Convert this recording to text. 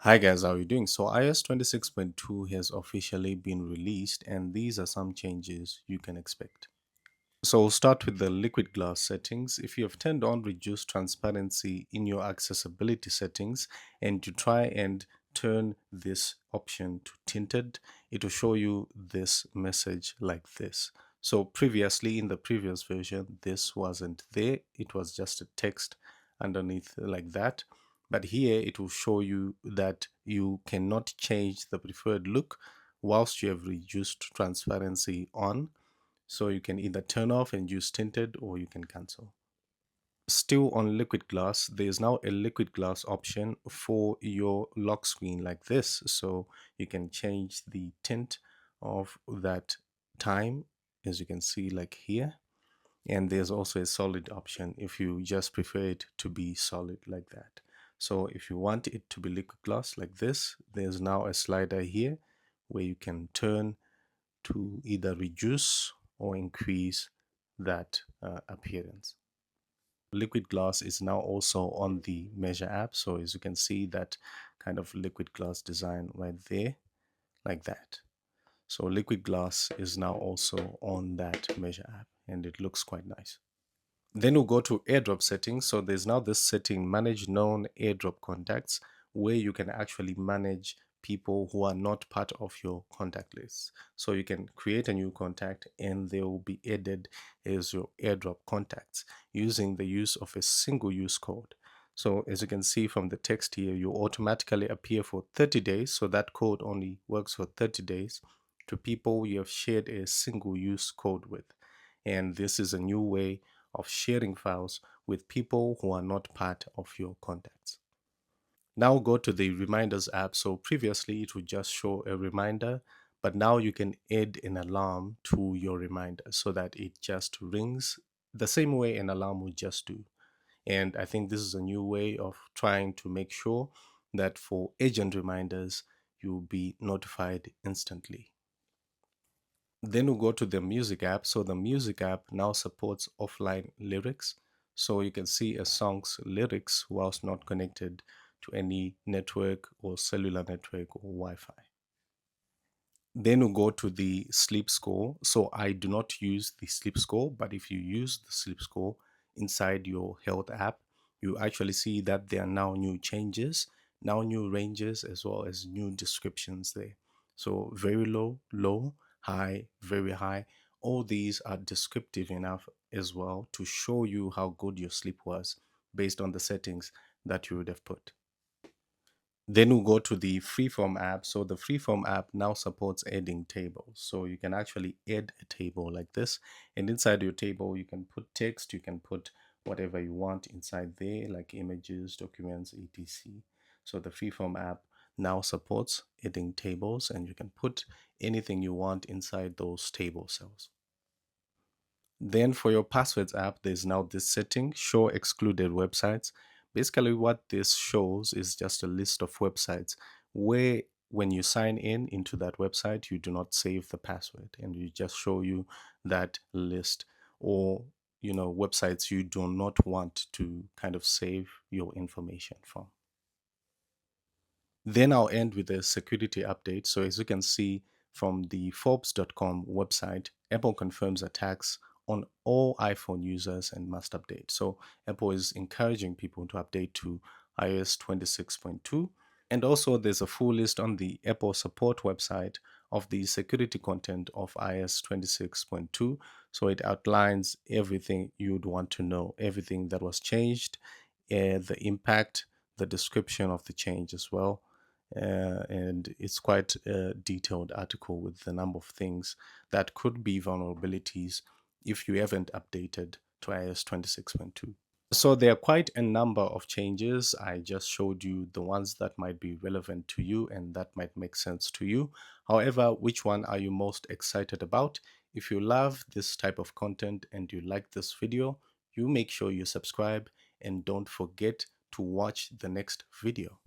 Hi guys, how are you doing? So iOS 26.2 has officially been released and these are some changes you can expect. So we'll start with the liquid glass settings. If you have turned on reduce transparency in your accessibility settings and you try and turn this option to tinted, it will show you this message like this. So previously in the previous version, this wasn't there. It was just a text underneath like that. But here it will show you that you cannot change the preferred look whilst you have reduced transparency on, so you can either turn off and use tinted or you can cancel. Still on liquid glass, there's now a liquid glass option for your lock screen like this. So you can change the tint of that time, as you can see like here. And there's also a solid option if you just prefer it to be solid like that. So if you want it to be liquid glass like this, there's now a slider here where you can turn to either reduce or increase that appearance. Liquid glass is now also on the Measure app. So as you can see that kind of liquid glass design right there, like that. So liquid glass is now also on that Measure app and it looks quite nice. Then we'll go to AirDrop settings. So there's now this setting, manage known AirDrop contacts, where you can actually manage people who are not part of your contact list. So you can create a new contact and they will be added as your AirDrop contacts using the use of a single use code. So as you can see from the text here, you automatically appear for 30 days. So that code only works for 30 days to people you have shared a single use code with. And this is a new way of sharing files with people who are not part of your contacts. Now go to the reminders app. So previously it would just show a reminder, but now you can add an alarm to your reminder so that it just rings the same way an alarm would just do. And I think this is a new way of trying to make sure that for agent reminders, you'll be notified instantly. Then we go to the music app. So the music app now supports offline lyrics. So you can see a song's lyrics whilst not connected to any network or cellular network or Wi-Fi. Then we go to the sleep score. So I do not use the sleep score, but if you use the sleep score inside your health app, you actually see that there are now new changes, now new ranges, as well as new descriptions there. So very low, low, high, very high. All these are descriptive enough as well to show you how good your sleep was based on the settings that you would have put. Then we'll go to the Freeform app. So the Freeform app now supports adding tables. So you can actually add a table like this. And inside your table, you can put text, you can put whatever you want inside there, like images, documents, etc. So the Freeform app now supports adding tables and you can put anything you want inside those table cells. Then for your passwords app, there's now this setting, show excluded websites. Basically, what this shows is just a list of websites where when you sign in into that website, you do not save the password and you just show you that list, or websites you do not want to kind of save your information from. Then I'll end with a security update. So as you can see from the Forbes.com website, Apple confirms attacks on all iPhone users and must update. So Apple is encouraging people to update to iOS 26.2. And also there's a full list on the Apple support website of the security content of iOS 26.2. So it outlines everything you'd want to know, everything that was changed, the impact, the description of the change as well, and it's quite a detailed article with the number of things that could be vulnerabilities if you haven't updated to iOS 26.2. So there are quite a number of changes. I just showed you the ones that might be relevant to you and that might make sense to you. However, which one are you most excited about? If you love this type of content and you like this video, you make sure you subscribe and don't forget to watch the next video.